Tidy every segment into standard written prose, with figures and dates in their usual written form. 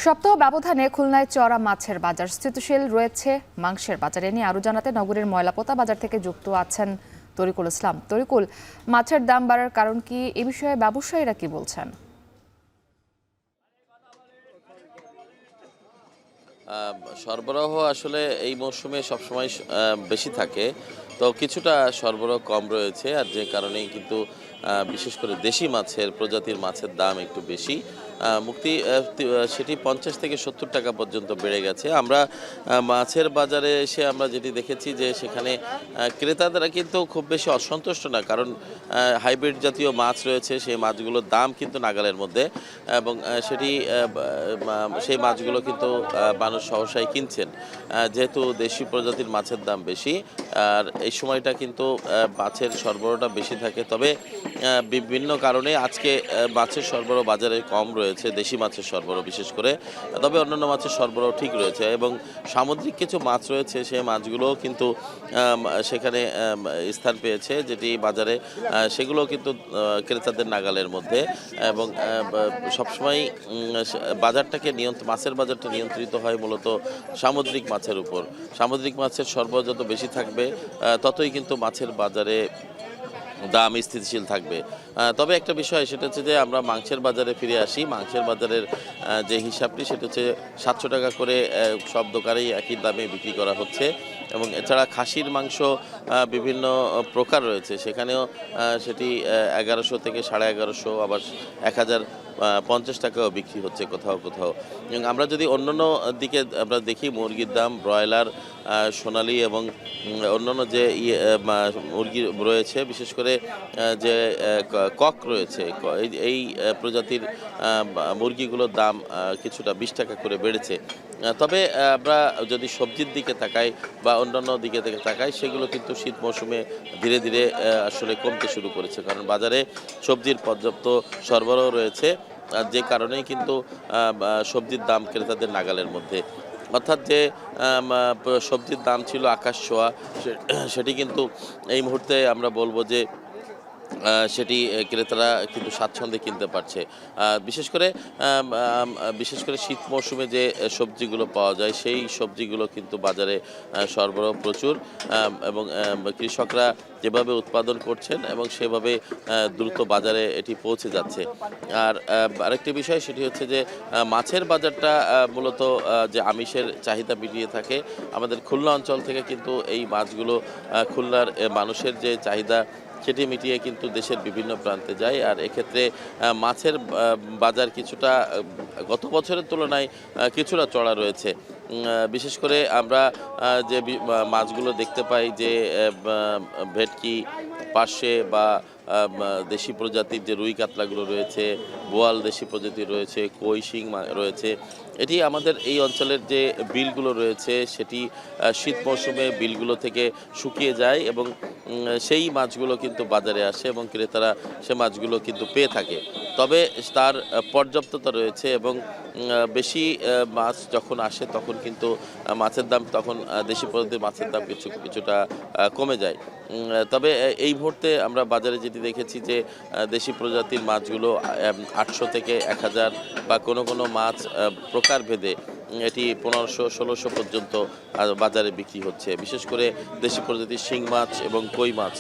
সপ্তাহ ব্যবধানে খুলনায় চড়া মাছের বাজার স্থিতিশীল রয়েছে মাংসের বাজারে নিয়ে আরো জানাতে নগরীর ময়লাপোতা বাজার থেকে যুক্ত আছেন তরিকুল ইসলাম। তরিকুল, মাছের দাম বাড়ার কারণ কি, এ বিষয়ে ব্যবসায়ীরা কি বলছেন? সরবরাহ আসলে এই মৌসুমে সবসময় বেশি থাকে, তো কিছুটা সরবরাহ কম রয়েছে, আর যে কারণেই কিন্তু বিশেষ করে দেশি মাছের প্রজাতির মাছের দাম একটু বেশি। সেটি 50 থেকে 70 টাকা পর্যন্ত বেড়ে গেছে। আমরা মাছের বাজারে এসে আমরা যেটি দেখেছি যে সেখানে ক্রেতাদেরা কিন্তু খুব বেশি অসন্তুষ্ট না, কারণ হাইব্রিড জাতীয় মাছ রয়েছে, সেই মাছগুলোর দাম কিন্তু নাগালের মধ্যে, এবং সেই মাছগুলো কিন্তু মানুষ সহসাই কিনছেন, যেহেতু দেশি প্রজাতির মাছের দাম বেশি। আর এই সময়টা কিন্তু মাছের সরবরাহটা বেশি থাকে, তবে বিভিন্ন কারণে আজকে মাছের সরবরাহ বাজারে কম রয়েছে, দেশি মাছের সরবরাহ বিশেষ করে। তবে অন্যান্য মাছের সরবরাহ ঠিক রয়েছে, এবং সামুদ্রিক কিছু মাছ রয়েছে, সেই মাছগুলোও কিন্তু সেখানে স্থান পেয়েছে, যেটি বাজারে সেগুলো কিন্তু ক্রেতাদের নাগালের মধ্যে। এবং সবসময় বাজারটাকে মাছের বাজারটা নিয়ন্ত্রিত হয় মূলত সামুদ্রিক মাছের উপর। সামুদ্রিক মাছের সরবরাহ যত বেশি থাকবে, ততই কিন্তু মাছের বাজারে দাম স্থিতিশীল থাকবে। তবে একটা বিষয়, সেটা হচ্ছে যে আমরা মাংসের বাজারে ফিরে আসি। মাংসের বাজারের যে হিসাবটি, সেটা হচ্ছে 700 টাকা করে সব দোকানেই একই দামে বিক্রি করা হচ্ছে, এবং এছাড়া খাসির মাংস বিভিন্ন প্রকার রয়েছে, সেখানেও সেটি 1100 থেকে 1150, আবার 1050 টাকাও বিক্রি হচ্ছে কোথাও কোথাও। এবং আমরা যদি অন্যান্য দিকে আমরা দেখি, মুরগির দাম, ব্রয়লার, সোনালি এবং অন্যান্য যে মুরগি রয়েছে, বিশেষ করে যে কক রয়েছে, এই প্রজাতির মুরগিগুলোর দাম কিছুটা 20 টাকা করে বেড়েছে। তবে আমরা যদি সবজির দিকে তাকাই বা অন্যান্য দিকে থেকে তাকাই, সেগুলো কিন্তু শীত মৌসুমে ধীরে ধীরে আসলে কমতে শুরু করেছে, কারণ বাজারে সবজির পর্যাপ্ত সরবরাহ রয়েছে, আর যে কারণেই কিন্তু সবজির দাম ক্রেতাদের নাগালের মধ্যে। অর্থাৎ যে সবজির দাম ছিল আকাশ ছোঁয়া, সেটি কিন্তু এই মুহূর্তে আমরা বলবো যে সেটি ক্রেতারা কিন্তু স্বাচ্ছন্দ্যে কিনতে পারছে। বিশেষ করে শীত মৌসুমে যে সবজিগুলো পাওয়া যায়, সেই সবজিগুলো কিন্তু বাজারে সরবরাহ প্রচুর, এবং কৃষকরা যেভাবে উৎপাদন করছেন এবং সেভাবে দ্রুত বাজারে এটি পৌঁছে যাচ্ছে। আর আরেকটি বিষয়, সেটি হচ্ছে যে মাছের বাজারটা মূলত যে আমিষের চাহিদা মিটিয়ে থাকে, আমাদের খুলনা অঞ্চল থেকে কিন্তু এই মাছগুলো খুলনার মানুষের যে চাহিদা, সেটি মিটিয়ে কিন্তু দেশের বিভিন্ন প্রান্তে যায়। আর এক্ষেত্রে মাছের বাজার কিছুটা গত বছরের তুলনায় কিছুটা চড়া রয়েছে। বিশেষ করে আমরা যে মাছগুলো দেখতে পাই, যে ভেটকি, পার্শে বা দেশি প্রজাতির যে রুই কাতলাগুলো রয়েছে, বোয়াল দেশি প্রজাতির রয়েছে, কই শিং রয়েছে, এটি আমাদের এই অঞ্চলের যে বিলগুলো রয়েছে, সেটি শীত মৌসুমে বিলগুলো থেকে শুকিয়ে যায়, এবং সেই মাছগুলো কিন্তু বাজারে আসে, এবং ক্রেতারা সে মাছগুলো কিন্তু পেয়ে থাকে। তবে তার পর্যাপ্ততা রয়েছে, এবং বেশি মাছ যখন আসে, তখন কিন্তু মাছের দাম, তখন দেশি প্রজাতির মাছের দাম কিছুটা কমে যায়। তবে এই মুহূর্তে আমরা বাজারে যেটি দেখেছি, যে দেশি প্রজাতির মাছগুলো 800 থেকে 1000, বা কোনো মাছ প্রকারভেদে এটি 1500-1600 পর্যন্ত বাজারে বিক্রি হচ্ছে, বিশেষ করে দেশি প্রজাতির শিং মাছ এবং কই মাছ।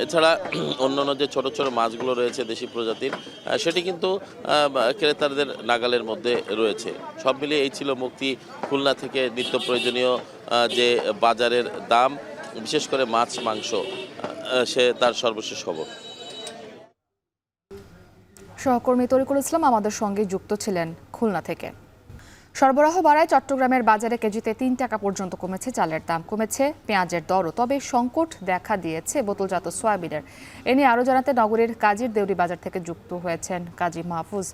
এছাড়া অন্যান্য যে ছোট ছোট মাছগুলো রয়েছে দেশি প্রজাতির, সেটি কিন্তু ক্রেতাদের নাগালের মধ্যে রয়েছে। সব মিলিয়ে এই ছিল মুক্তি খুলনা থেকে নিত্য প্রয়োজনীয় যে বাজারের দাম, বিশেষ করে মাছ মাংস, সে তার সর্বশেষ খবর। সহকর্মী তরিকুল ইসলাম আমাদের সঙ্গে যুক্ত ছিলেন খুলনা থেকে। সরবরাহ বাড়ায় চট্টগ্রামের বাজারে কেজিতে 3 টাকা পর্যন্ত কমেছে চালের দাম, কমেছে পেঁয়াজের দরও। তবে সংকট দেখা দিয়েছে বোতলজাত সয়াবিনের। এ নিয়ে আরও জানাতে নগরীর কাজীর দেউরি বাজার থেকে যুক্ত হয়েছেন কাজী মাহফুজ।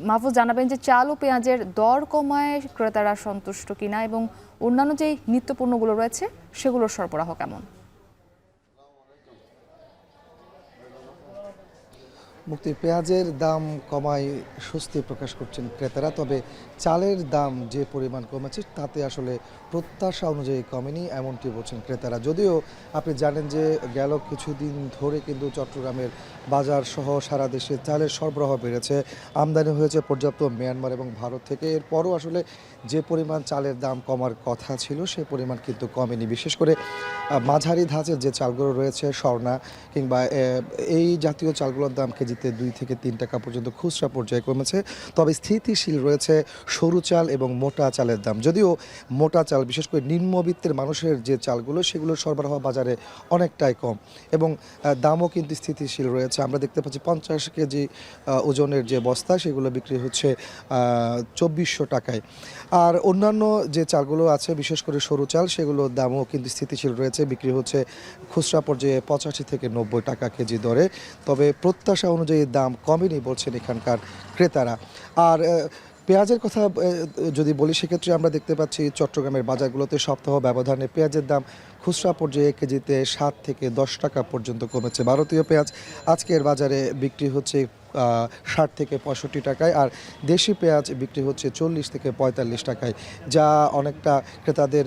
মাহফুজ, জানাবেন যে চাল ও পেঁয়াজের দর কমায় ক্রেতারা সন্তুষ্ট কিনা, এবং অন্যান্য যেই নিত্যপণ্যগুলো রয়েছে সেগুলোর সরবরাহ কেমন? মুক্তি পেঁয়াজের দাম কমায় স্বস্তি প্রকাশ করছেন ক্রেতারা, তবে চালের দাম যে পরিমাণ কমেছে তাতে আসলে প্রত্যাশা অনুযায়ী কমেনি, এমনটি বলছেন ক্রেতারা। যদিও আপনি জানেন যে গেল কিছুদিন ধরে কিন্তু চট্টগ্রামের বাজার সহ সারা দেশে চালের সরবরাহ বেড়েছে, আমদানি হয়েছে পর্যাপ্ত মিয়ানমার এবং ভারত থেকে। এরপরও আসলে যে পরিমাণ চালের দাম কমার কথা ছিল সে পরিমাণ কিন্তু কমেনি। বিশেষ করে মাঝারি ধাঁচের যে চালগুলো রয়েছে, স্বর্ণা কিংবা এই জাতীয় চালগুলোর দাম কেজিতে 2 থেকে 3 টাকা পর্যন্ত খুচরা পর্যায়ে কমেছে। তবে স্থিতিশীল রয়েছে সরু চাল এবং মোটা চালের দাম। যদিও মোটা চাল, বিশেষ করে নিম্নবিত্তের মানুষের যে চালগুলো, সেগুলোর সরবরাহ বাজারে অনেকটাই কম এবং দামও কিন্তু স্থিতিশীল রয়েছে। আমরা দেখতে পাচ্ছি 50 কেজি ওজনের যে বস্তা, সেগুলো বিক্রি হচ্ছে 2400 টাকায়। আর অন্যান্য যে চালগুলো আছে, বিশেষ করে সরু চাল, সেগুলোর দামও কিন্তু স্থিতিশীল রয়েছে, বিক্রি হচ্ছে খুচরা পর্যায়ে 85 থেকে 90 টাকা কেজি দরে। তবে প্রত্যাশা অনুযায়ী দাম কমেনি বলছেন এখানকার ক্রেতারা। আর পেঁয়াজের কথা যদি বলি, সেক্ষেত্রে আমরা দেখতে পাচ্ছি চট্টগ্রামের বাজারগুলোতে সপ্তাহ ব্যবধানে পেঁয়াজের দাম খুচরা পর্যায়ে কেজিতে 7 থেকে 10 টাকা পর্যন্ত কমেছে। ভারতীয় পেঁয়াজ আজকের বাজারে বিক্রি হচ্ছে 60 থেকে 65 টাকায়, আর দেশি পেঁয়াজ বিক্রি হচ্ছে 40 থেকে 45 টাকায়, যা অনেকটা ক্রেতাদের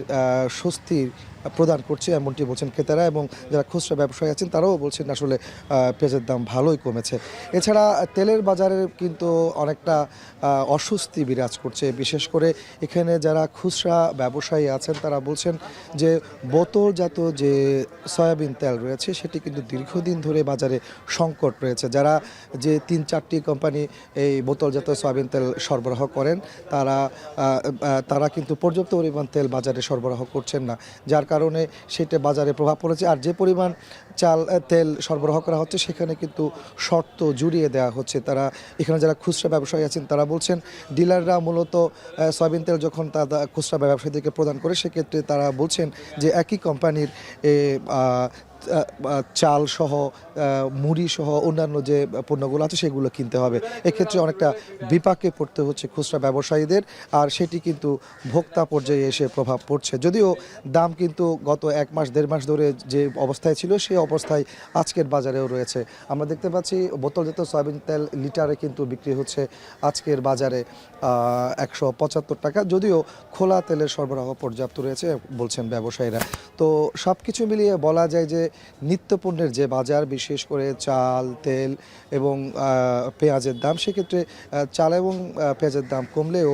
স্বস্তির প্রদান করছে, এমনটি বলছেন ক্রেতারা। এবং যারা খুচরা ব্যবসায়ী আছেন তারাও বলছেন আসলে পেঁয়াজের দাম ভালোই কমেছে। এছাড়া তেলের বাজারে কিন্তু অনেকটা অস্বস্তি বিরাজ করছে। বিশেষ করে এখানে যারা খুচরা ব্যবসায়ী আছেন তারা বলছেন যে বোতলজাত যে সয়াবিন তেল রয়েছে সেটি কিন্তু দীর্ঘদিন ধরে বাজারে সংকট রয়েছে। যারা যে 3-4টি কোম্পানি এই বোতলজাত সয়াবিন তেল সরবরাহ করেন, তারা কিন্তু পর্যাপ্ত পরিমাণ তেল বাজারে সরবরাহ করছেন না, যার কারণে সেটা বাজারে প্রভাব পড়েছে। আর যে পরিমাণ তেল সরবরাহ করা হচ্ছে সেখানে কিন্তু শর্ত জুড়িয়ে দেওয়া হচ্ছে। তারা এখানে যারা খুচরা ব্যবসায়ী আছেন তারা বলছেন ডিলাররা মূলত সয়াবিন তেল যখন তারা খুচরা ব্যবসায়ীদেরকে প্রদান করে, সেক্ষেত্রে তারা বলছেন যে একই কোম্পানির চাল সহ মুড়ি সহ অন্যান্য যে পণ্যগুলো আছে সেগুলো কিনতে হবে। এক্ষেত্রে অনেকটা বিপাকে পড়তে হচ্ছে খুচরা ব্যবসায়ীদের, আর সেটি কিন্তু ভোক্তা পর্যায়ে এসে প্রভাব পড়ছে। যদিও দাম কিন্তু গত 1-1.5 মাস ধরে যে অবস্থায় ছিল সেই অবস্থায় আজকের বাজারেও রয়েছে। আমরা দেখতে পাচ্ছি বোতলজাত সয়াবিন তেল লিটারে কিন্তু বিক্রি হচ্ছে আজকের বাজারে 175 টাকা, যদিও খোলা তেলের সরবরাহ পর্যাপ্ত রয়েছে বলছেন ব্যবসায়ীরা। তো সব কিছু মিলিয়ে বলা যায় যে নিত্যপণ্যের যে বাজার, বিশেষ করে চাল, তেল এবং পেঁয়াজের দাম, সেক্ষেত্রে চাল এবং পেঁয়াজের দাম কমলেও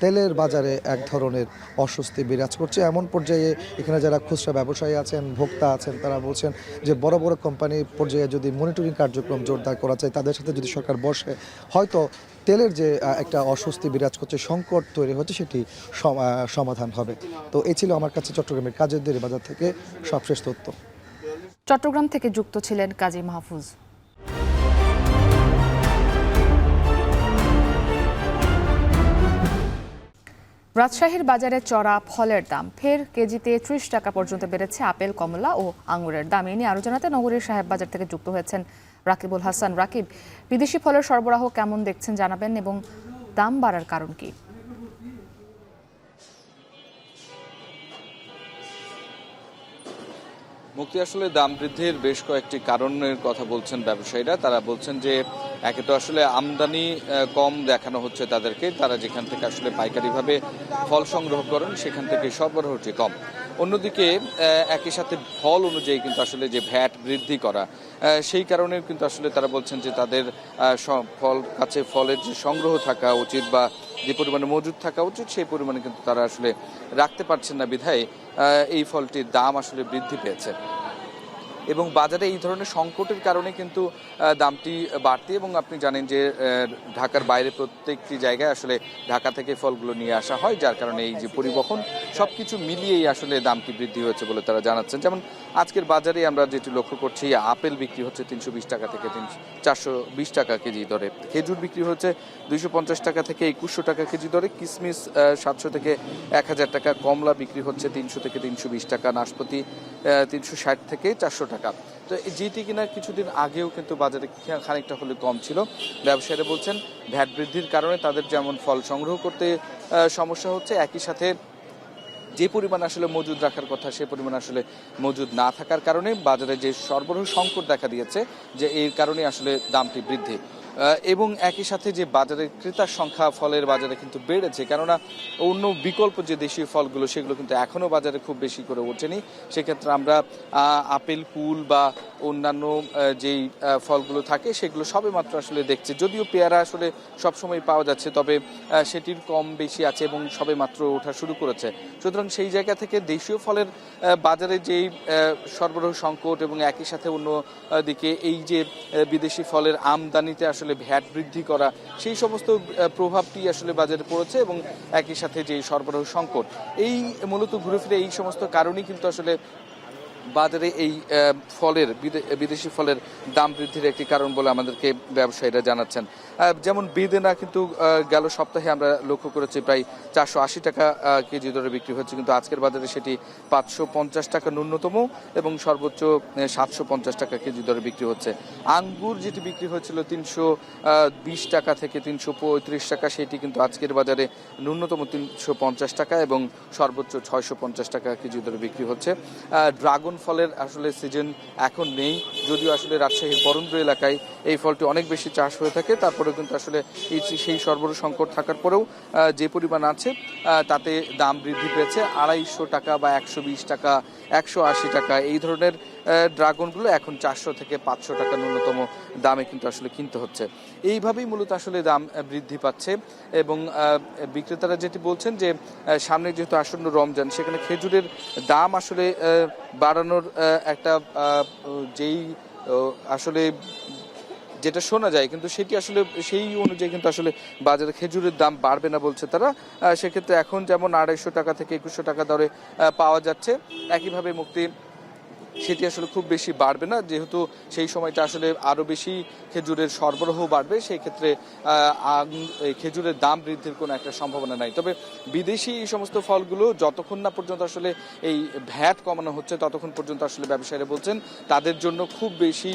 তেলের বাজারে এক ধরনের অস্বস্তি বিরাজ করছে। এমন পর্যায়ে এখানে যারা খুচরা ব্যবসায়ী আছেন, ভোক্তা আছেন, তারা বলছেন যে বড় বড় কোম্পানি পর্যায়ে যদি মনিটরিং কার্যক্রম জোরদার করা যায়, তাদের সাথে যদি সরকার বসে, হয়তো তেলের যে একটা অস্বস্তি বিরাজ করছে, সংকট তৈরি হচ্ছে, সেটি সমাধান হবে। তো এই ছিল আমার কাছে চট্টগ্রামের কাজের বাজার থেকে সবশেষ তথ্য। চট্টগ্রাম থেকে যুক্ত ছিলেন কাজী মাহফুজ। রাজশাহীর বাজারে চড়া ফলের দাম ফের কেজিতে 30 টাকা পর্যন্ত বেড়েছে আপেল, কমলা ও আঙুরের দাম। এ নিয়ে আরও জানাতে নগরীর সাহেব বাজার থেকে যুক্ত হয়েছেন রাকিবুল হাসান। রাকিব, বিদেশি ফলের সরবরাহ কেমন দেখছেন জানাবেন এবং দাম বাড়ার কারণ কি? মুক্তি, আসলে দাম বৃদ্ধির বেশ কয়েকটি কারণের কথা বলছেন ব্যবসায়ীরা। তারা বলছেন যে একে তো আসলে আমদানি কম দেখানো হচ্ছে তাদেরকে, তারা যেখান থেকে আসলে পাইকারিভাবে ফল সংগ্রহ করেন সেখান থেকে সরবরাহটি কম। অন্যদিকে একই সাথে ফল অনুযায়ী কিন্তু আসলে যে ভ্যাট বৃদ্ধি করা, সেই কারণে কিন্তু আসলে তারা বলছেন যে তাদের ফলের যে সংগ্রহ থাকা উচিত বা যে পরিমাণে মজুদ থাকা উচিত সেই পরিমাণে কিন্তু তারা আসলে রাখতে পারছেন না, বিধায় এই ফলটির দাম আসলে বৃদ্ধি পেয়েছে। এবং বাজারে এই ধরনের সংকটের কারণে কিন্তু দামটি বাড়তি। এবং আপনি জানেন যে ঢাকার বাইরে প্রত্যেকটি জায়গায় আসলে ঢাকা থেকে ফলগুলো নিয়ে আসা হয়, যার কারণে এই যে পরিবহন সবকিছু মিলিয়েই আসলে দামটি বৃদ্ধি হয়েছে বলে তারা জানাচ্ছেন। যেমন আজকের বাজারে আমরা যেটি লক্ষ্য করছি, আপেল বিক্রি হচ্ছে 320 টাকা থেকে 420 টাকা কেজি দরে, খেজুর বিক্রি হচ্ছে 250 টাকা থেকে 2100 টাকা কেজি দরে, কিশমিশ 700 থেকে 1000 টাকা, কমলা বিক্রি হচ্ছে 300 থেকে 320 টাকা, নাশপাতি 360 থেকে 400 টাকা। তো যেটি কিনা কিছুদিন আগেও কিন্তু বাজারে খানিকটা হলে কম ছিল। ব্যবসায়ীরা বলছেন ভ্যাট বৃদ্ধির কারণে তাদের যেমন ফল সংগ্রহ করতে সমস্যা হচ্ছে, একই সাথে যে পরিমাণ আসলে মজুদ রাখার কথা সে পরিমাণ আসলে মজুদ না থাকার কারণে বাজারে যে সরবরাহ সংকট দেখা দিয়েছে, যে এর কারণে আসলে দামটি বৃদ্ধি। এবং একই সাথে যে বাজারে ক্রেতার সংখ্যা ফলের বাজারে কিন্তু বেড়েছে, কেননা অন্য বিকল্প যে দেশীয় ফলগুলো সেগুলো কিন্তু এখনও বাজারে খুব বেশি করে ওঠেনি। সেক্ষেত্রে আমরা আপেল, কুল বা অন্যান্য যেই ফলগুলো থাকে সেগুলো সবে মাত্র আসলে দেখছি। যদিও পেয়ারা আসলে সবসময় পাওয়া যাচ্ছে, তবে সেটির কম বেশি আছে এবং সবে মাত্র ওঠা শুরু করেছে। সুতরাং সেই জায়গা থেকে দেশীয় ফলের বাজারে যেই সরবরাহ সংকট এবং একই সাথে অন্য দিকে এই যে বিদেশি ফলের আমদানিতে আসলে ভ্যাট বৃদ্ধি করা, সেই সমস্ত প্রভাবটি আসলে বাজারে পড়েছে এবং একই সাথে যে সরবরাহ সংকট, এই মূলত ঘুরে ফিরে এই সমস্ত কারণেই কিন্তু আসলে বাজারে এই ফলের বিদেশি ফলের দাম বৃদ্ধির একটি কারণ বলে আমাদেরকে ব্যবসায়ীরা জানাচ্ছেন। যেমন বেদেনা কিন্তু গেল সপ্তাহে আমরা লক্ষ্য করেছি প্রায় 480 টাকা কেজি দরে বিক্রি হচ্ছে, কিন্তু আজকের বাজারে সেটি 550 টাকা ন্যূনতম এবং সর্বোচ্চ 750 টাকা কেজি দরে বিক্রি হচ্ছে। আঙ্গুর যেটি বিক্রি হয়েছিল 320 টাকা থেকে 335 টাকা, সেটি কিন্তু আজকের বাজারে ন্যূনতম 350 টাকা এবং সর্বোচ্চ 650 টাকা কেজি দরে বিক্রি হচ্ছে। ড্রাগন ফলের আসলে সিজন এখন নেই, যদিও আসলে রাজশাহীর বরেন্দ্র এলাকায় এই ফলটি অনেক বেশি চাষ হয়ে থাকে, তারপরেও কিন্তু আসলে সেই সরবরাহ সংকট থাকার পরেও যে পরিমাণ আছে তাতে দাম বৃদ্ধি পেয়েছে। 250 টাকা বা 120 টাকা, 180 টাকা এই ধরনের ড্রাগনগুলো এখন 400 থেকে 500 টাকা ন্যূনতম দামে কিন্তু আসলে কিনতে হচ্ছে। এইভাবেই মূলত আসলে দাম বৃদ্ধি পাচ্ছে এবং বিক্রেতারা যেটি বলছেন যে সামনে যেহেতু আসন্ন রমজান, সেখানে খেজুরের দাম আসলে বাড়ানোর একটা যেই আসলে যেটা শোনা যায়, কিন্তু সেটি আসলে সেই অনুযায়ী কিন্তু আসলে বাজারে খেজুরের দাম বাড়বে না বলছে তারা। সেক্ষেত্রে এখন যেমন 250 টাকা থেকে 2100 টাকা দরে পাওয়া যাচ্ছে, একইভাবে মুক্তি সেটি আসলে খুব বেশি বাড়বে না, যেহেতু সেই সময়টা আসলে আরও বেশি খেজুরের সরবরাহ বাড়বে। সেই ক্ষেত্রে খেজুরের দাম বৃদ্ধির কোনো একটা সম্ভাবনা নাই। তবে বিদেশি এই সমস্ত ফলগুলো যতক্ষণ না পর্যন্ত আসলে এই ভ্যাট কমানো হচ্ছে ততক্ষণ পর্যন্ত আসলে ব্যবসায়ীরা বলছেন তাদের জন্য খুব বেশি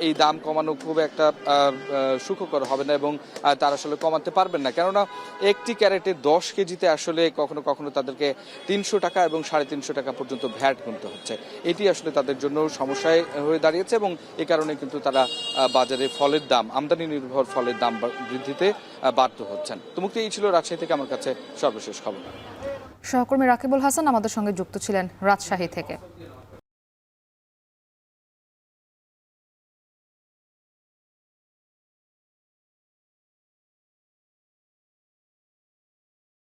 এই দাম কমানো খুব একটা সুখকর হবে না এবং তারা আসলে কমাতে পারবেন না, কেননা একটি ক্যারেটে 10 কেজিতে আসলে কখনো কখনো তাদেরকে 300 টাকা এবং 350 টাকা পর্যন্ত ভ্যাট গুনতে হচ্ছে। এটি আসলে তাদের জন্য সমস্যায় হয়ে দাঁড়িয়েছে এবং এ কারণে কিন্তু তারা বাজারে ফলের দাম, আমদানি নির্ভর ফলের দাম বৃদ্ধিতে বাধ্য হচ্ছেন। তো মুক্তি, এই ছিল রাজশাহী থেকে আমার কাছে সর্বশেষ খবর। সহকর্মী রাকিবুল হাসান আমাদের সঙ্গে যুক্ত ছিলেন রাজশাহী থেকে।